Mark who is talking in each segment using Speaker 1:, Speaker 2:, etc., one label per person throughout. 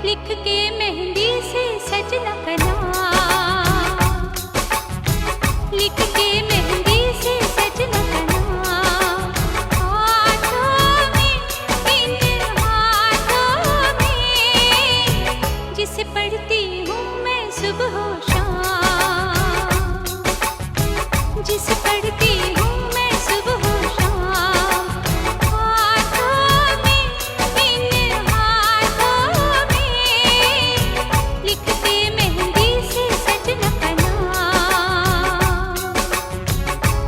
Speaker 1: लिख के मेहंदी से सजना का नाम, लिख के मेहंदी से सजना का नाम। हाथों में, इन हाथों में, जिसे पढ़ती हूँ मैं सुबह शाम, जिसे पढ़ती हूँ मैं सुबह शाम। हाथों में, इन हाथों में, लिखते मेहंदी से सजना का नाम,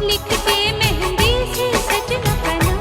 Speaker 1: लिखते मेहंदी से सजना का नाम।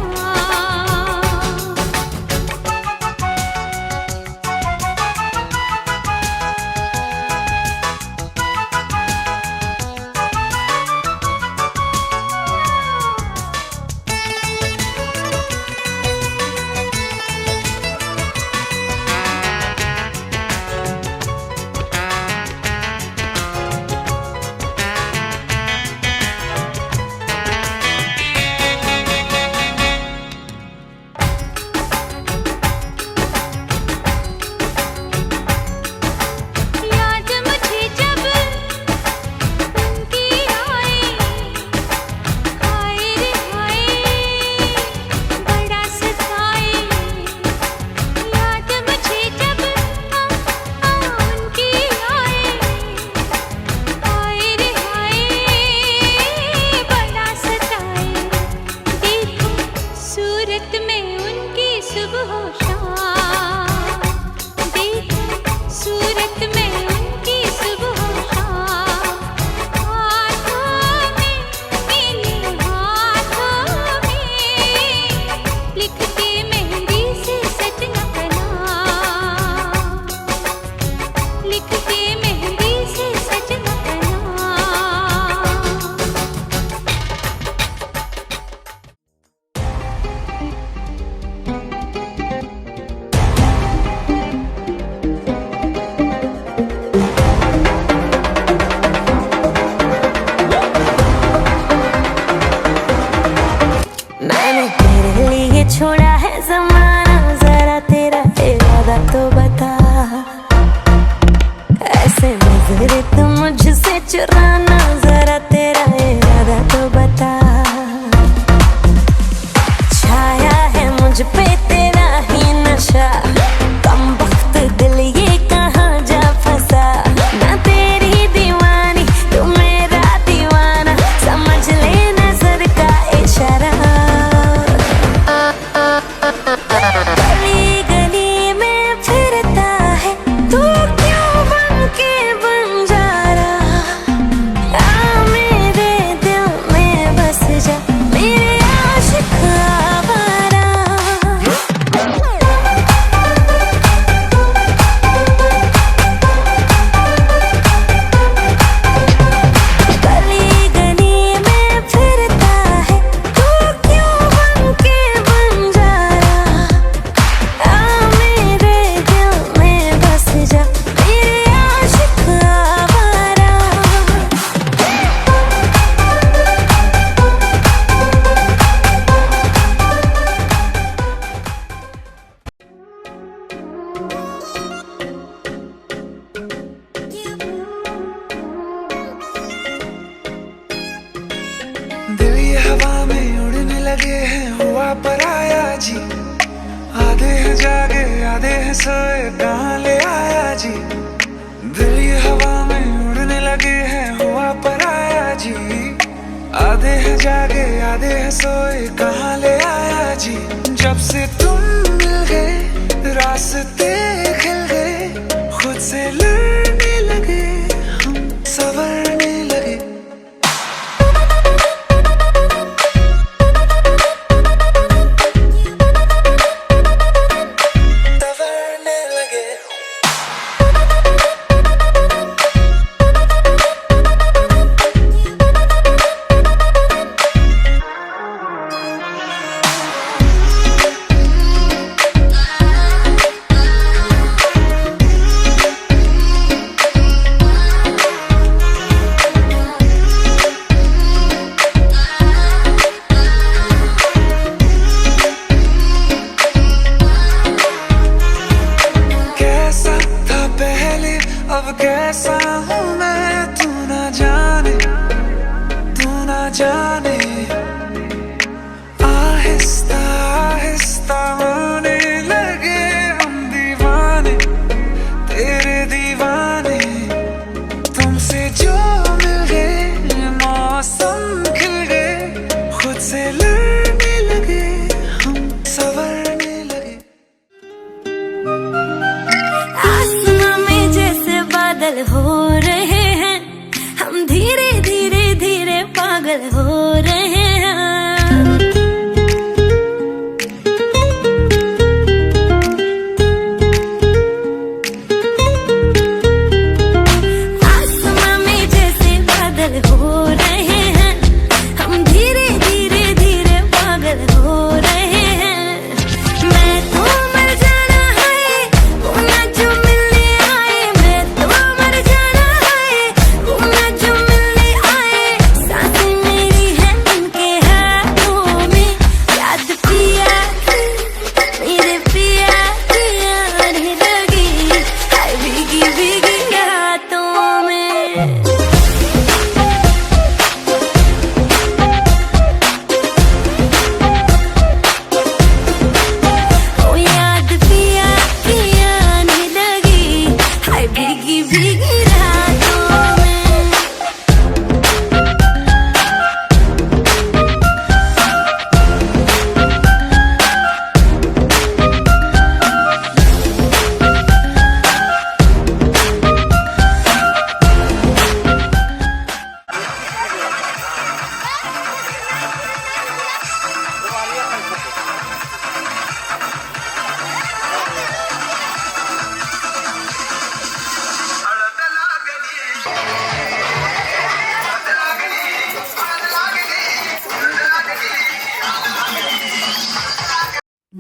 Speaker 1: याद मुझे जब उनकी आए, हाय रे हाय बड़ा सताए। याद मुझे जब उनकी आए, हाय रे हाय बड़ा सताए। देखो सूरत में उनकी सुबह शाम, देखो सूरत में उनकी सुबह शाम। हाथों में, इन हाथों में, लिखते मेहंदी से सजना का नाम, लिखते मेहंदी से सजना का नाम।
Speaker 2: मैंने तेरे लिए छोड़ा है ज़माना, जरा तेरा इरादा तो बता। ऐसे नजरे तो मुझसे चुराना, जरा तेरा इरादा तो बता। छाया है मुझ पे तेरा ही नशा, कम वक्त दिल ये कहाँ जा फंसा। मैं तेरी दीवानी तू मेरा दीवाना, समझ ले नजर का इशारा। गली गली में फिरता है तू, क्यों बन के बंजारा। आ मेरे दिल में बस जा, मेरे आशिक आवारा। गली गली में फिरता है तू, क्यों बन के बंजारा। आ मेरे दिल में बस जा, मेरे आशिक आवारा।
Speaker 3: दिल ये हवा में उड़ने लगे हैं, हुआ पराया जी। आधे हैं जागे आधे हैं सोए, कहाँ ले आया जी। दिल ये हवा में उड़ने लगे हैं, हुआ पराया जी। आधे हैं जागे आधे हैं सोए, कहाँ ले आया जी। जब से तुम मिल गए रास्ते खिल गए, खुद से लड़ने लगे हम, संवरने लगे। संवरने लगे। अब कैसा हूँ मैं, तू ना जाने, तू ना जाने। आहिस्ता आहिस्ता होने लगे हम दीवाने, तेरे दीवाने। तुमसे जो मिल गए मौसम खिल गए, खुद से लड़ने लगे हम, संवरने लगे।
Speaker 2: आसमां में जैसे बादल हो रहे हैं, हम धीरे धीरे धीरे पागल हो रहे हैं। आसमां में जैसे बादल हो रहे हैं, हम धीरे धीरे धीरे पागल हो रहे हैं। मैं तो मर जाना है वो ना जो मिलने आए, मैं तो मर जाना है वो ना जो मिलने आए। सांसें मेरी है उनके हाथों में, याद पिया की मेरे पिया की आने लगी, हाय भीगी भीगी रातों में। ओ याद पिया की आने लगी, हाय भीगी भीगी रातों में।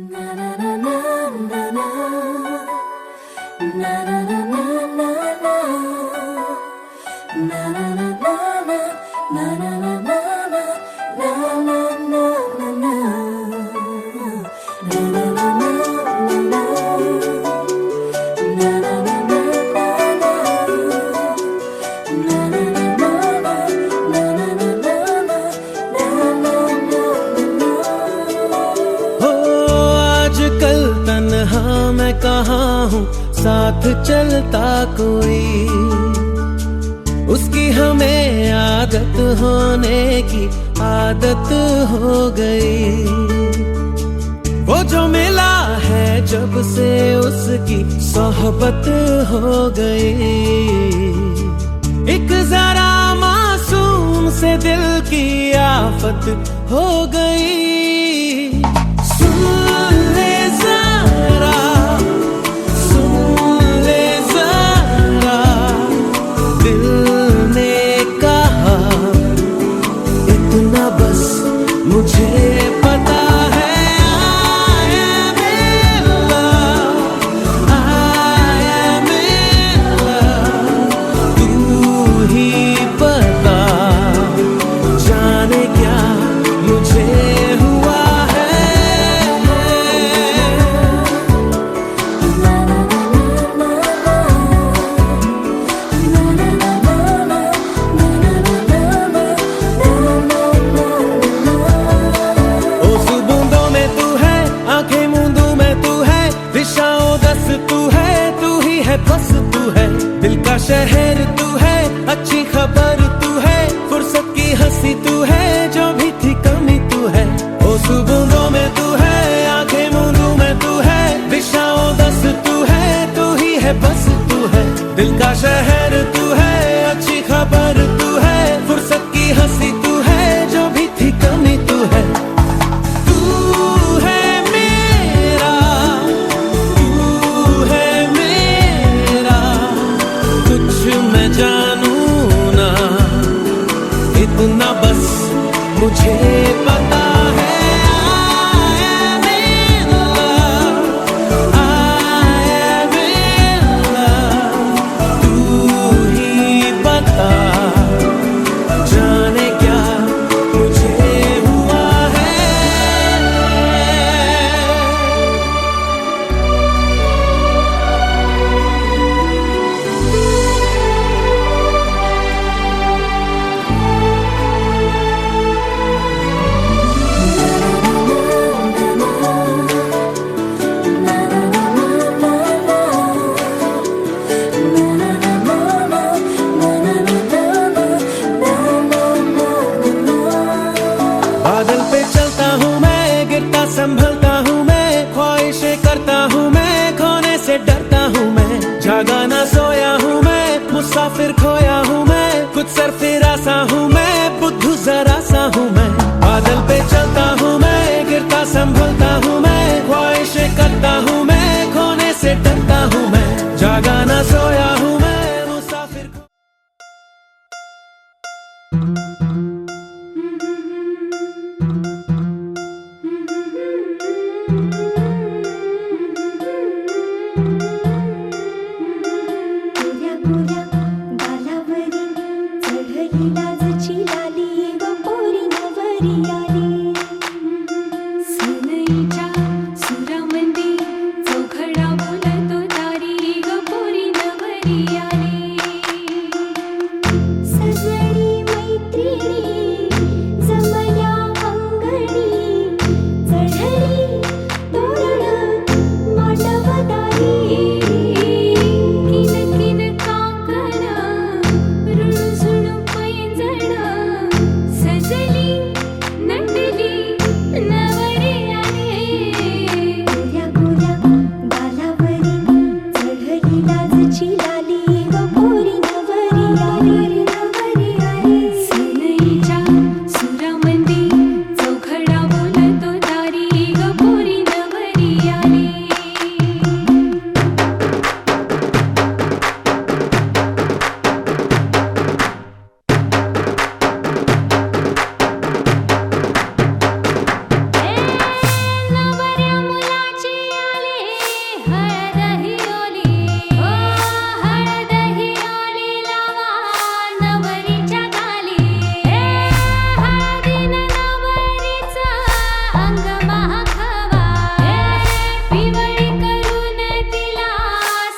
Speaker 2: Na na na na na na, na na na na na na, na na na na na, na na na na na, na na na na na, na na na na na, na na na na
Speaker 4: हो आजकल तन्हा मैं कहाँ हूँ, साथ चलता कोई। उसकी हमें आदत होने की आदत हो गई। वो जो मिला है जब से उसकी सोहबत हो गई। एक जरा मासूम से दिल की आफत हो गई। सुन ले जरा, सुन ले जरा, दिल ने कहा इतना बस मुझे पता है। बस तू है दिल का शहर, तू है अच्छी खबर, तू है फुर्सत की हंसी, तू है जो भी थी कमी, तू है ओ सुबह में, तू है आंखें मूंदों में, तू है दिशाओं दस, तू है तू ही है बस, तू है दिल का शहर, तू है अच्छी खबर, तू है फुर्सत की हंसी, तू है जो भी थी कमी, तू है। इतना बस मुझे पता है। I am in love, I am in love, तू ना सोया हूँ मैं मुसाफिर
Speaker 2: गोऱ्या गोऱ्या गालावरी चढली लाजची लाली ग पोरी नवरी आली
Speaker 1: सनईच्या सुरामंदी चौघडा बोलतो दारी ग पोरी नवरी आली
Speaker 2: सजनी मैत्रिणी जमल्या अंगणी चढली तोरण मांडवदारी
Speaker 1: किन किन काकण रुणझुण पैंजण सजली नटली नवरी आली
Speaker 2: गोऱ्या गोऱ्या गालावरी चढली लाजची लाली ग पोरी नवरी आली नवरी आली
Speaker 1: सनईच्या सुरामंदी चौघडा बोलतो दारी ग पोरी नवरी आली नवऱ्या मुलाची आली हळद ही ओली ओ हळद ही ओली लावा नवरीच्या गाली हळदीनं नवरीचं अंग महाखवा पिवळी करून तिला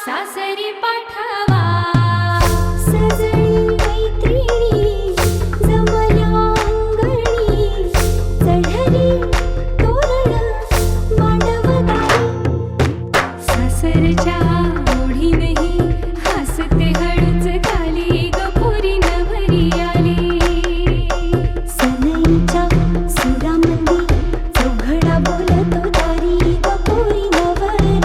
Speaker 1: सासरी पाठवा
Speaker 2: सजनी मैत्रिणी जमल्या अंगणी चढली तोरण मांडवदारी
Speaker 1: सासरच्या ओढीनही हसते हळूच खाली ग पोरी नवरी आली
Speaker 2: सनईच्या सुरामंदी चौघडा बोलतो दारी ग पोरी नवरी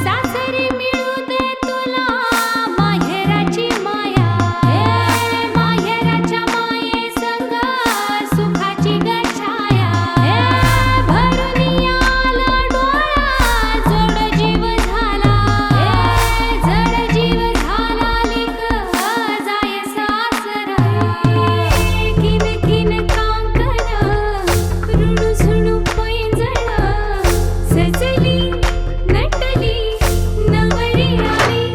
Speaker 1: सासरी मिळू दे तुला माहेराची माया माहेराच्या माये संग सुखाची गछाया भरून आला डोळा जड जीव झाला लिख जाय सासरा किन किन कांकण रुणझुण पैंजण सजली नटली नवरी आली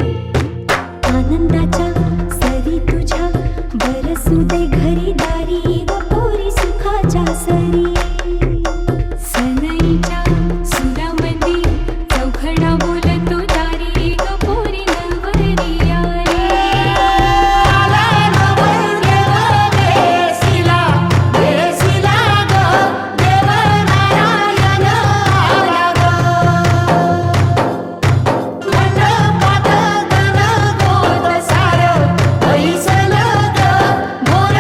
Speaker 2: आनंदाच्या सरी तुझ्या बरसू दे घरी दारी ग पोरी सुखाच्या सरी
Speaker 1: सनईच्या सुरामंदी चौघडा बोलतो दारी ग पोरी नवरी आली
Speaker 2: मोर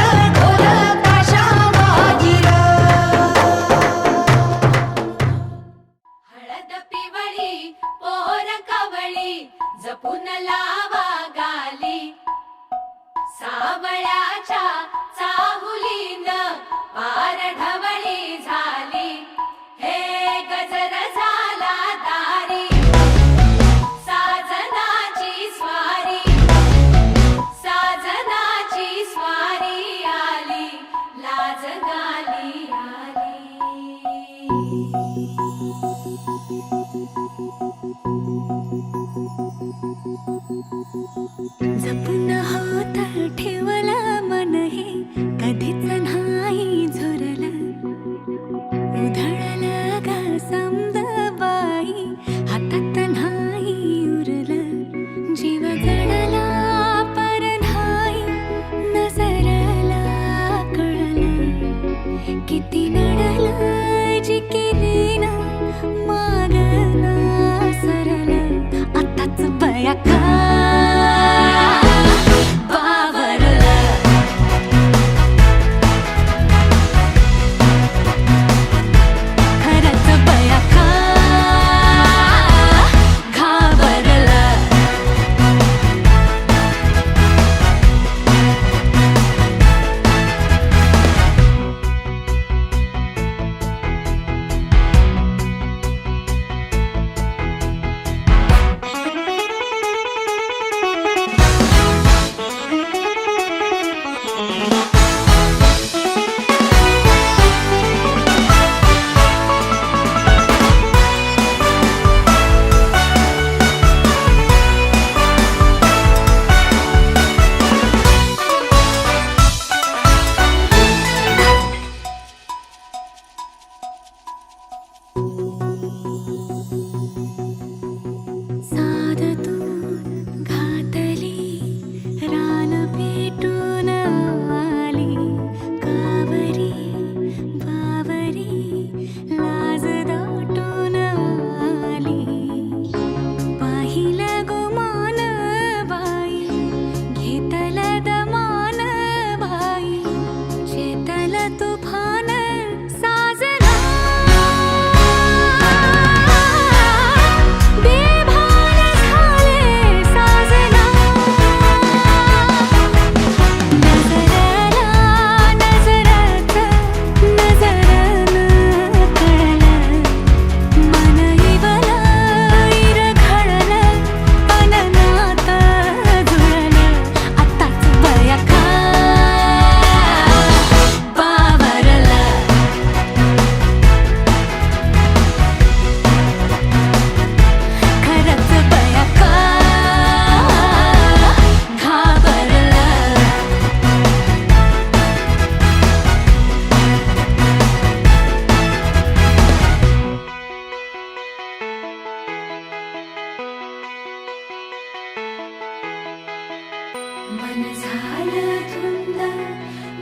Speaker 1: आलधुंद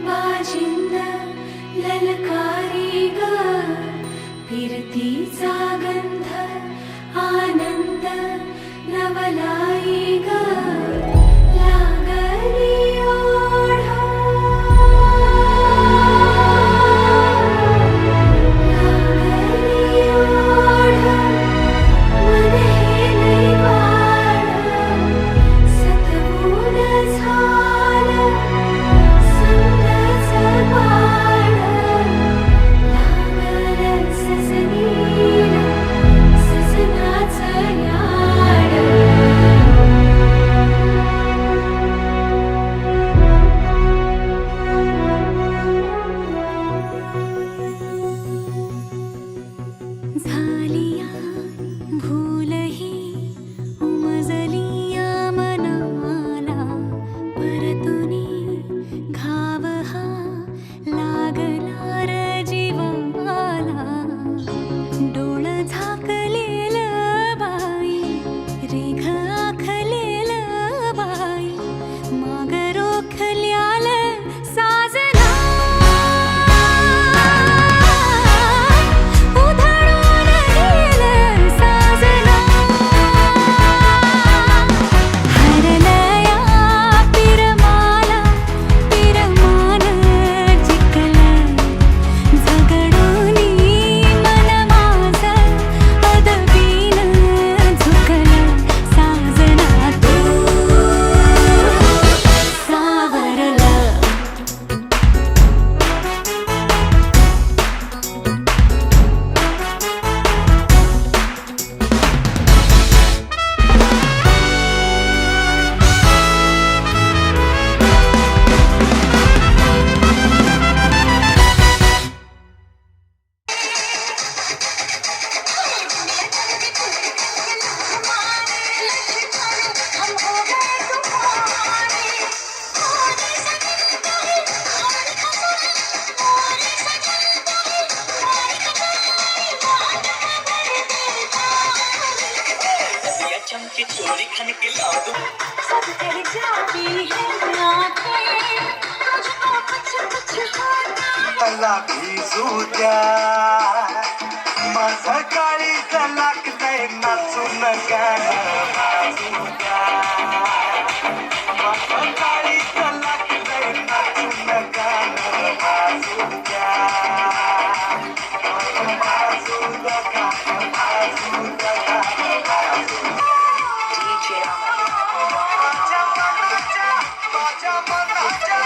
Speaker 1: वाजिंद ललकारी ग फिरतीचा गंध आनंद नवलाई ग लागली ओढा लागली ओढा मन हे लई सतबून झालं संगच बाळ लागलं सजनीला सजनाचं याड झालिया भूलही उमजलिया मनाला परतुनी घाव हा लागला र जीवाला डोळ झाकलेल बाई रेघ आखलेल बाई माग रोखल्याल साजना उधळून गेलं साजना हरलया पिरमाला पिरमान जिंकलं झगडूनी मन माझं पदवीन झुकलं साजना तू सावरलं सब तेरी जाती है आंखें तुझको कुछ होता
Speaker 3: मला भिजू द्या माझं काळीच लागतंय नाचून गाणं वाजू द्या माझं काळीच लागतंय नाचून गाणं वाजू द्या वाजू द्या गाणं वाजू द्या गाणं वाजू द्या. माझ्या मनाच्या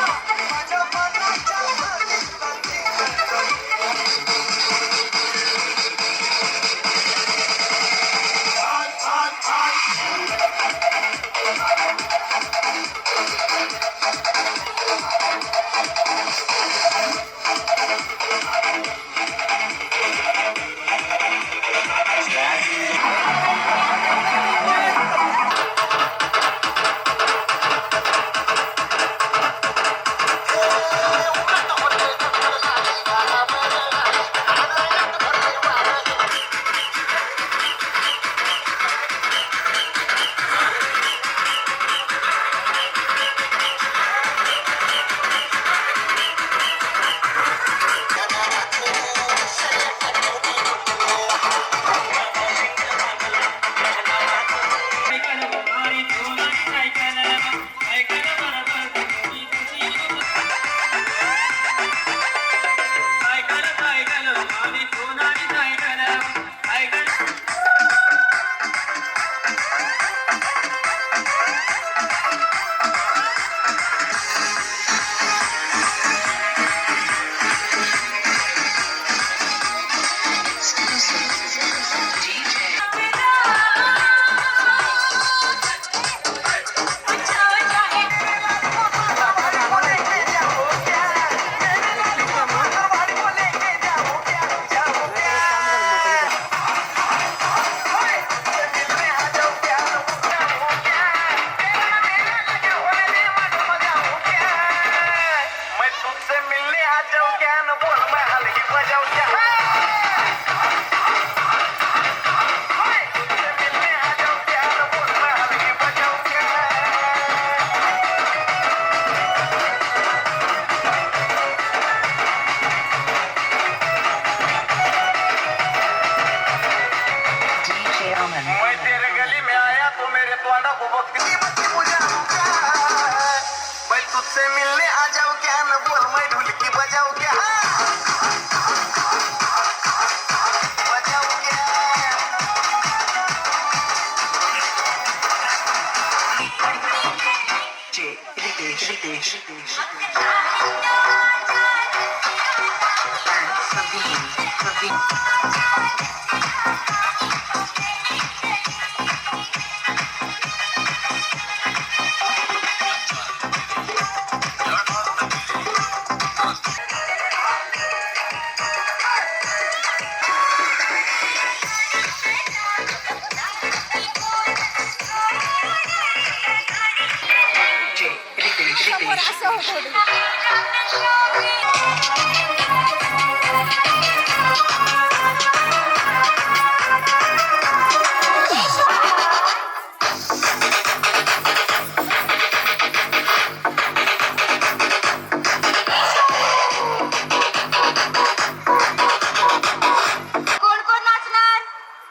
Speaker 5: कोण कोण नाचणार?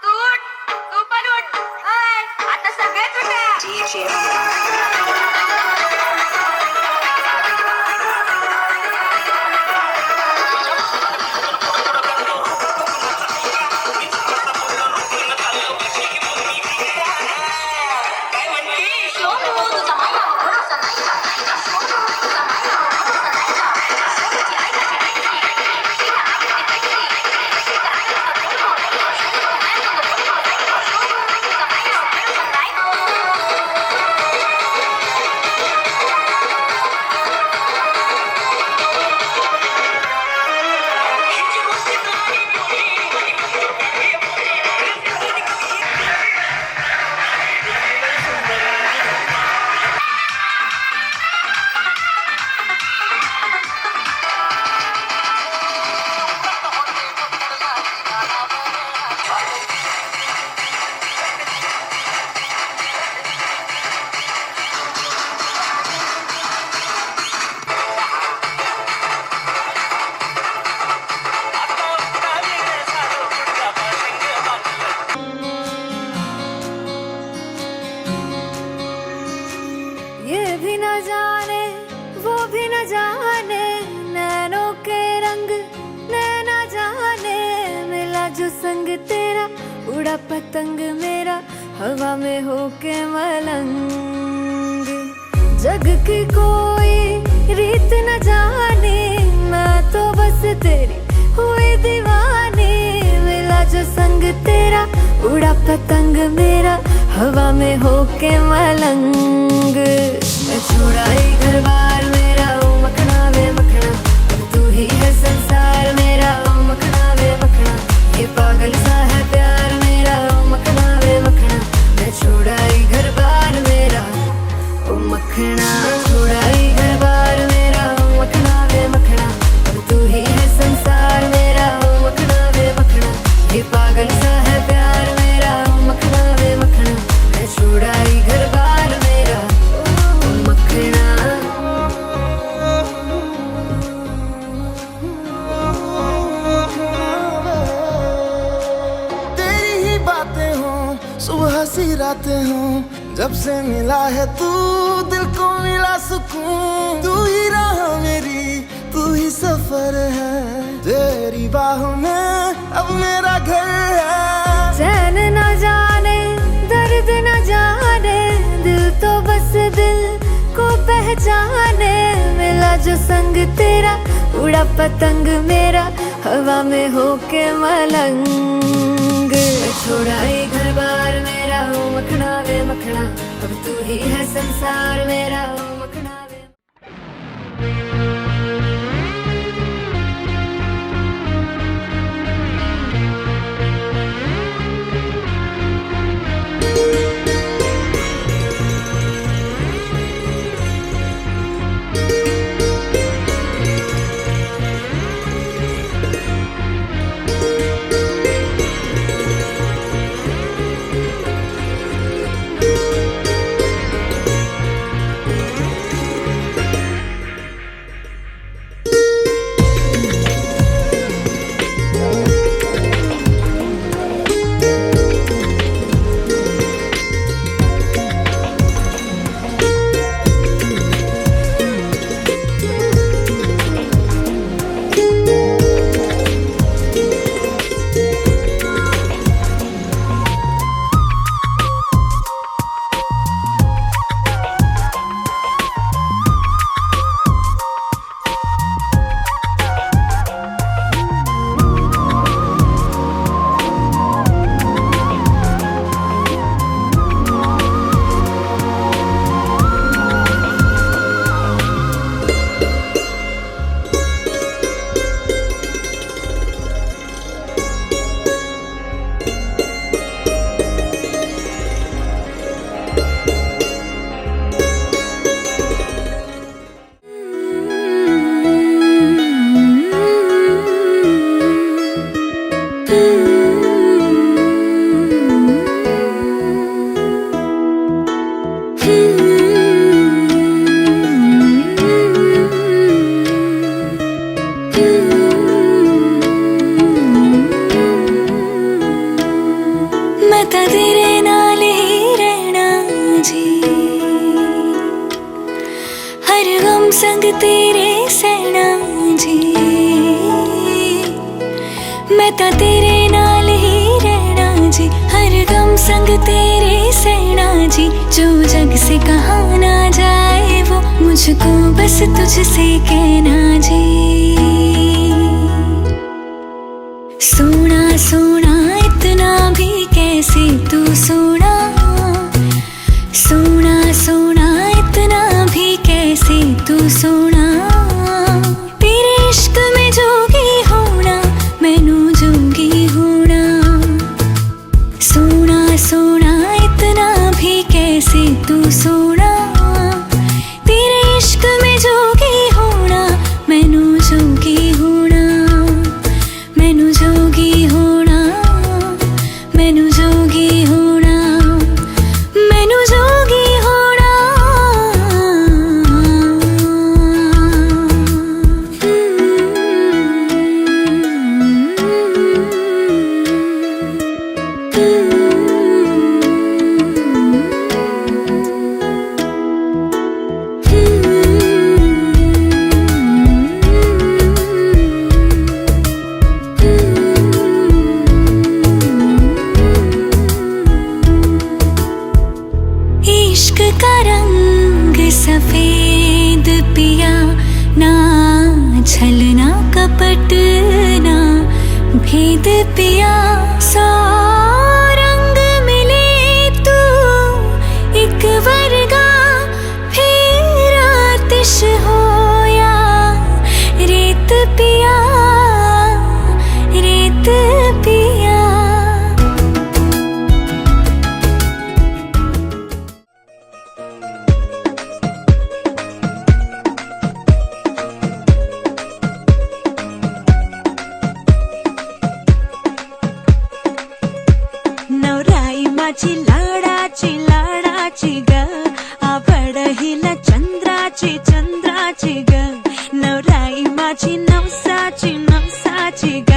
Speaker 5: तू उठ, तू पण उठ. अय, आता सगळेच उठा.
Speaker 1: ये भी न जाने वो भी न जाने नैनों के रंग नैना जाने मिला जो संग तेरा उड़ा पतंग मेरा हवा में होके मलंग जग की कोई रीत न जाने मैं तो बस तेरी हुई दीवानी मिला जो संग तेरा उड़ा पतंग मेरा हवा में होके मलंग मैं छुड़ाई घर बार मेरा ओ मखना वे मखना अब तू ही है संसार मेरा ओ मखना वे मखना ये पागल सा है प्यार मेरा ओ मखना वे मखना मैं छुड़ाई घर बार मेरा ओ मखना छुड़ाई घर बार मेरा ओ मखना वे मखना अब तू ही है संसार मेरा ओ मखना वे मखना ये पागल सा है प्यार मेरा ओ मखना वे मखना मैं छुड़ाई घर बार मेरा ओ मखना
Speaker 6: तेरी ही बातें हो सुबह सी रातें हो जब से मिला है तू दिल को मिला सुकून तू ही राह मेरी तू ही सफर है तेरी बाहों में अब मेरा घर है
Speaker 1: चैन न जाने दर्द न जाने दिल तो बस दिल को पहचाने मिला जो संग तेरा उड़ा पतंग मेरा हवा में होके मलंग छोड़ाई घर बार मेरा ओ मखना वे मखना अब तू ही है संसार मेरा ओ मखना वे
Speaker 2: सैना जी, मैं ता तेरे नाल ही रहना जी, हर गम संग तेरे सैना जी। जो जग से कहा ना जाए वो मुझको बस तुझसे कहना जी। सोना सोना इतना भी कैसे तू सोना, सोना सोना इतना भी कैसे तू सोना। तेरे इश्क में जोगी होना मैनू जोगी होना। सोना सोना इतना भी कैसे तू सोना। तेरे इश्क में जोगी होना मैनू जोगी होना। मैनू जोगी होना, मैनू जोगी होना, मैनू जोगी होना। इश्क का रंग सफेद पिया, ना छलना कपट ना भेद पिया। सौ रंग मिले तू एक वर्गा, फिर आतिश होया रेत पिया, रेत पिया। नवराई माझी लाडाची ग, आवड हिला चंद्राची ग। नवराई माझी नवसाची ग,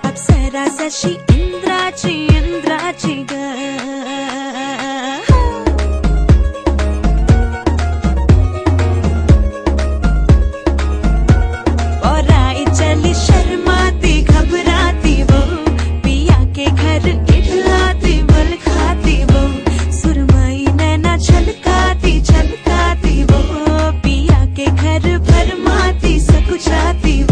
Speaker 2: अप्सरा जशी इंद्राची ग। और आई चली शर्माती घबराती वो, पिया के घर इठलाती बल खाती वो। सुरमई नैना छलकाती वो, पिया के घर भरमाती सकुचाती वो।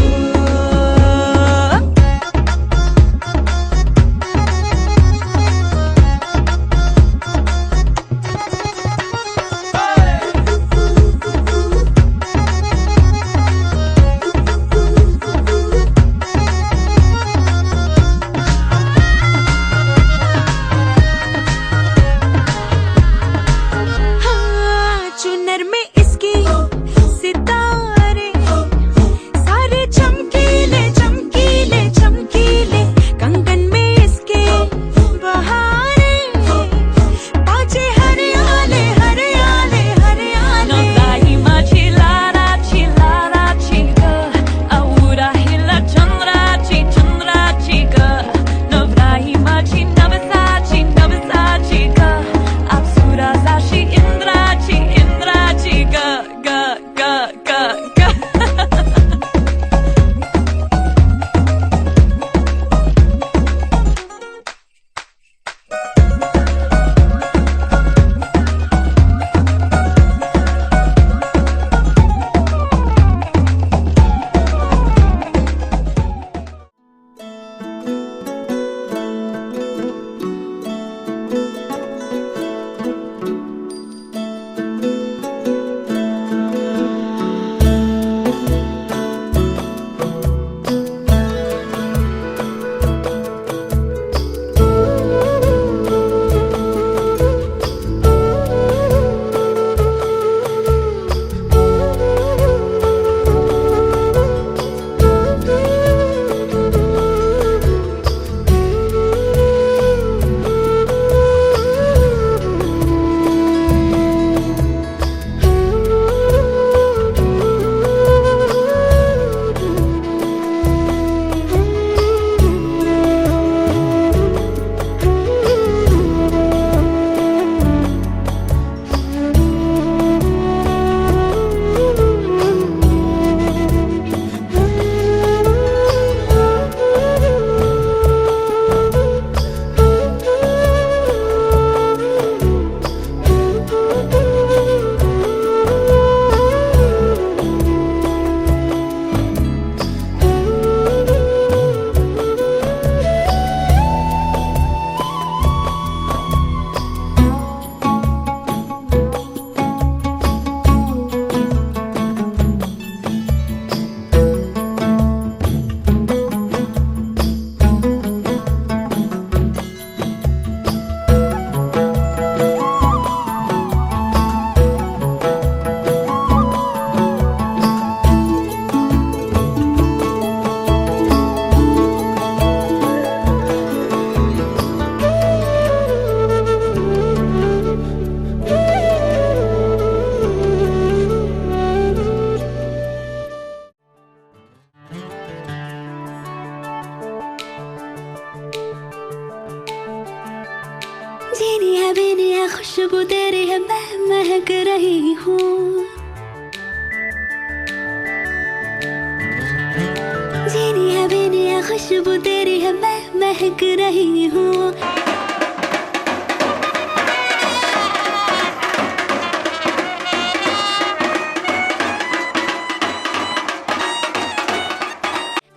Speaker 2: है खुशबू तेरी है मैं महक रही हूँ जीनी है बीनी है खुशबू तेरी है मैं महक रही हूँ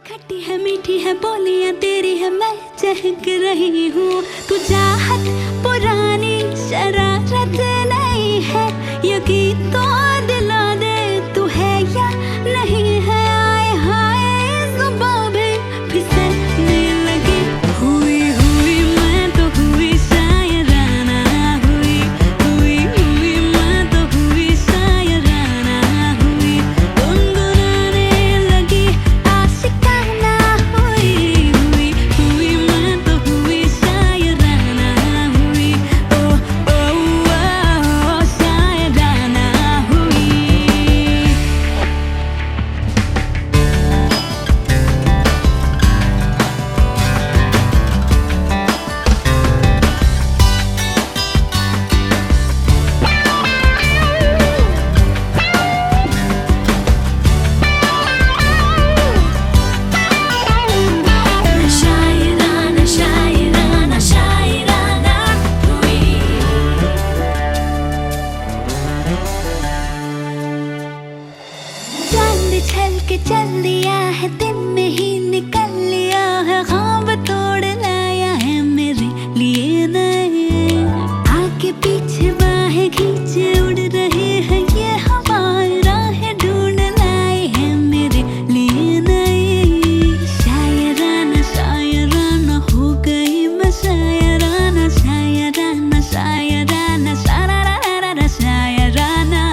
Speaker 2: खट्टी है मीठी है बोलियां तेरी है मैं चहक रही हूँ तू चाहत पुरानी शरारत नहीं है यकीन तो दिला दे तू है या नहीं है आए हाय जुबां भी फिसलने लगी हुई हुई मैं तो हुई शायराना हुई हुई हुई मैं तो हुई शायराना हुई गुनगुनाने लगी आशिकाना हुई हुई हुई मैं तो हुई शायराना हुई ओ ओ ओ शायराना हुई शायराना शायराना शायराना हुई चांद छल के चल दिया है दिन में ही निकल लिया है ख्वाब तोड़ लाया है मेरे लिए नए आगे पीछे बाहें खींचे उड़ रहे हैं ये हवाएं राहें ढूंढ लाए हैं मेरे लिए नए शायराना शायराना हो गई मैं शायराना शायराना शायराना शायराना शायराना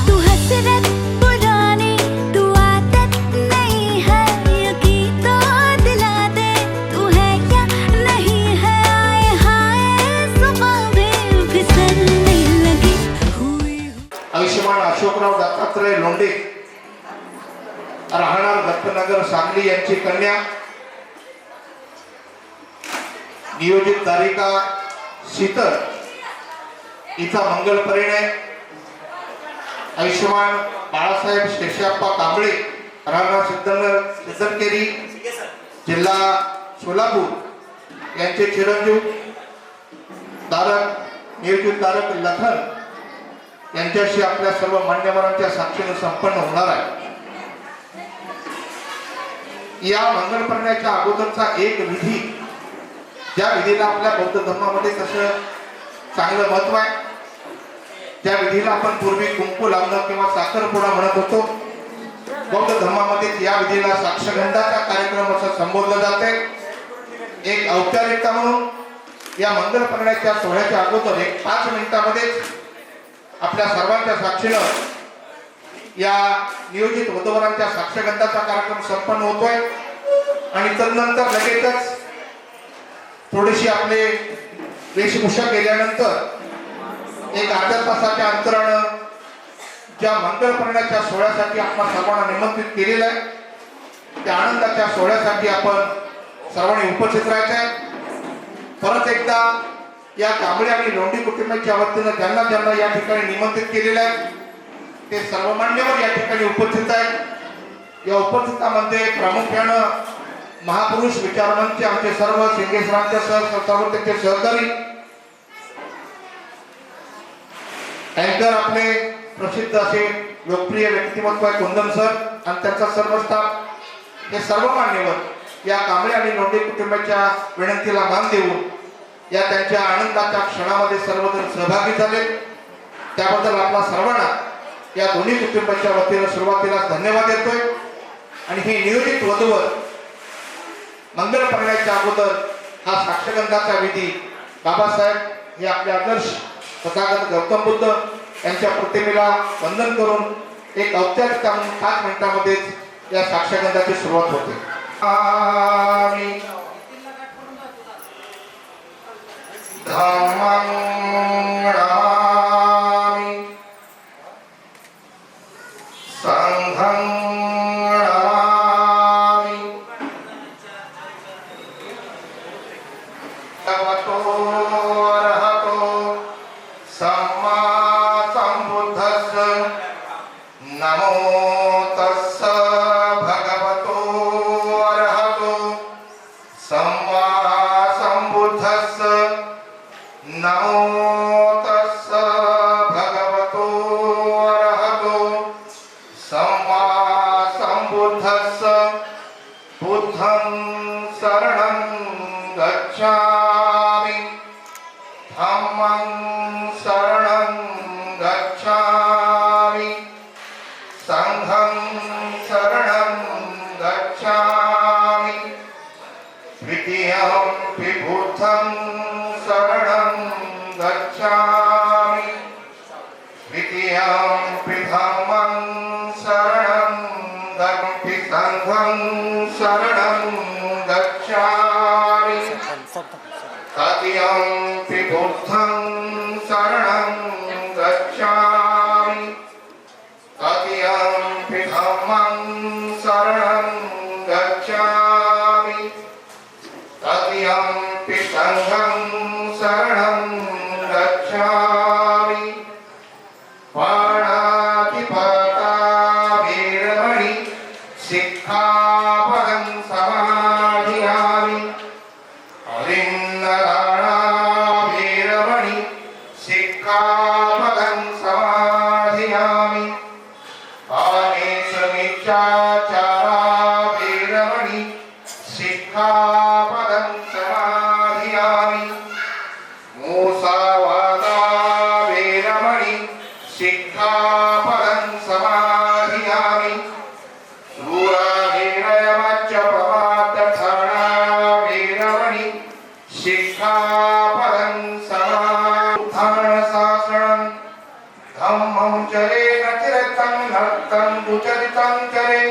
Speaker 2: तू हसरत पुरानी तू आदत नहीं है यकीन तो दिला दे तू है या नहीं है आए हाय जुबां भी फिसलने लगी हुई
Speaker 7: आयुष्यमान अशोकराव दत्तात्रय लोंढे राहणार दत्तनगर सांगली यांची कन्या नियोजित तारिका शीतल हिचा मंगल परिणय आयुष्यमान बाळासाहेब शेषाप्पा कांबळे राहणार सिद्धनकेरी जिल्हा सोलापूर यांचे चिरंजीव तारक नियोजित तारक लखन यांच्याशी आपल्या सर्व मान्यवरांच्या साक्षीने संपन्न होणार आहे या मंगल पर्ण्याच्या अगोदरचा एक विधी ज्या विधीला आपल्या बौद्ध धर्मामध्ये तसं चांगलं महत्व आहे त्या विधीला आपण पूर्वी कुंकू लावणं किंवा साखरपुडा म्हणत होतो बौद्ध धर्मामध्ये या विधीला साक्षगंधाचा कार्यक्रम असं संबोधलं जाते एक औपचारिकता म्हणून या मंगल पर्ण्याच्या सोहळ्याच्या अगोदर एक 5 मिनिटांमध्ये आपल्या सर्वांच्या साक्षीनं या नियोजित वधूवरांच्या साक्षगंधाचा कार्यक्रम संपन्न होतोय आणि तदनंतर लगेचच थोडीशी आपले वेशभूषा केल्यानंतर एक अर्ध्या तासाच्या अंतरानं ज्या मंगल पर्ण्याच्या सोहळ्यासाठी आपण सर्वांना निमंत्रित केलेलं आहे त्या आनंदाच्या सोहळ्यासाठी आपण सर्वांनी उपस्थित राहायचं आहे परत एकदा या कांबळे आणि लोंढे कुटुंबाच्या वतीनं ज्यांना ज्यांना या ठिकाणी निमंत्रित केलेलं आहे ते सर्व मान्यवर या ठिकाणी उपस्थित आहेत या उपस्थितांमध्ये प्रामुख्यानं महापुरुष विचारमंच आमचे सर्व सिंगेसरांच्या सर्व त्यांचे सहकारी अँकर आपले प्रसिद्ध असे लोकप्रिय व्यक्तिमत्व आहे कुंदन सर आणि त्यांचा सर्व स्टाफ हे सर्व मान्यवर या कांबळे आणि लोंढे कुटुंबाच्या विनंतीला मान देऊन या त्यांच्या आनंदाच्या क्षणामध्ये सर्वजण सहभागी झाले त्याबद्दल आपला सर्वांना या दोन्ही कुटुंबाच्या वतीनं सुरुवातीला धन्यवाद देतोय आणि हे नियोजित वधूवर मंगल पर्ण्याच्या अगोदर हा साक्षगंधाचा विधी बाबासाहेब हे आपले आदर्श तथागत गौतम बुद्ध यांच्या प्रतिमेला वंदन करून एक औपचारिक 5 मिनिटांमध्येच या साक्षगंधाची सुरुवात होते धम्मं नमामि संघं नमामि भगवतो सम्मा सम्बुद्धस्स बुद्धं शरणं गच्छामि धम्मं शरणं गच्छामि संघं शरणं गच्छामि द्वितीयं बुद्धं शरणं गच्छामि द्वितीयं धम्मं शरणं गच्छामि संघं शरणं गच्छामि तृतीयं बुद्धं शरणं गच्छामि तृतीयं धम्मं शरणं गच्छामि तृतीयं संघं शरणं गच्छामि पाणातिपाता वीरमणि सिक्खापदं समाधियामि अरिन्ददाना वीरमणि सिक्खापदं समाधियामि आनेशमिच्छाचारा वीरमणि सिक्खापदं समाधियामि मूसावादा वीरमणि सिक्खापदं समाधियामि शूराभिनयमच्च प्रमादधारणा वीरमणि सिक्खापदं समाधानशासनं धम्मं चरे नतिरतं नर्तं कुचरितं चरे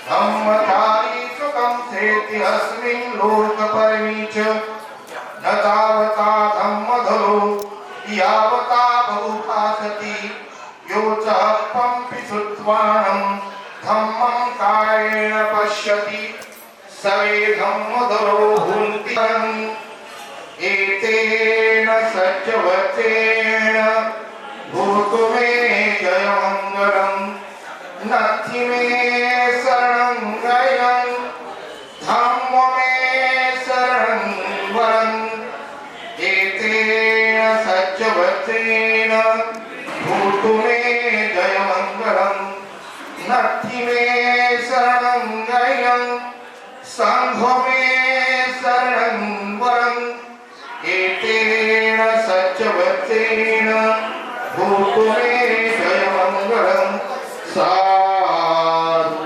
Speaker 7: धम्मचारी सुखं सेति अस्मिन् लोकपरमी च न तावता धम्मधरो यावता बहुभासति यो च पंपिसुत्वाणं धम्मं कायेन पश्यति सवे धम्मधरो हुन्ति एतेन सज्जवचेन भूतु मे जयमङ्गलम् नथि मे शरणं गयं धम्म मे शरणं वरम् एतेन सज्जवचेन भूतु मे जयमङ्गलम् नथि मे शरणं गयं संघो मे शरणं वरम् एतेन सज्जवचेन भूतु मे जयमङ्गलम् साधु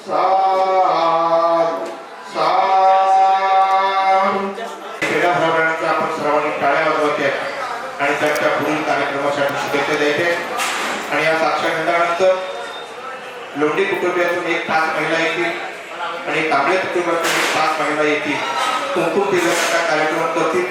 Speaker 7: साधु साधु वेदाभ्रामणांचा आपण सर्वांनी टाळ्या वाजवायच्या आणि त्यांच्या पुढील कार्यक्रमासाठी शुभेच्छा द्यायचे आणि या साक्षरतानंतर लोंढी कुटुंबियातून एक 5 महिला येतील आणि कांबळे कुटुंबातून एक 5 महिला येतील कुंकुम तिलकाचा कार्यक्रम करतील.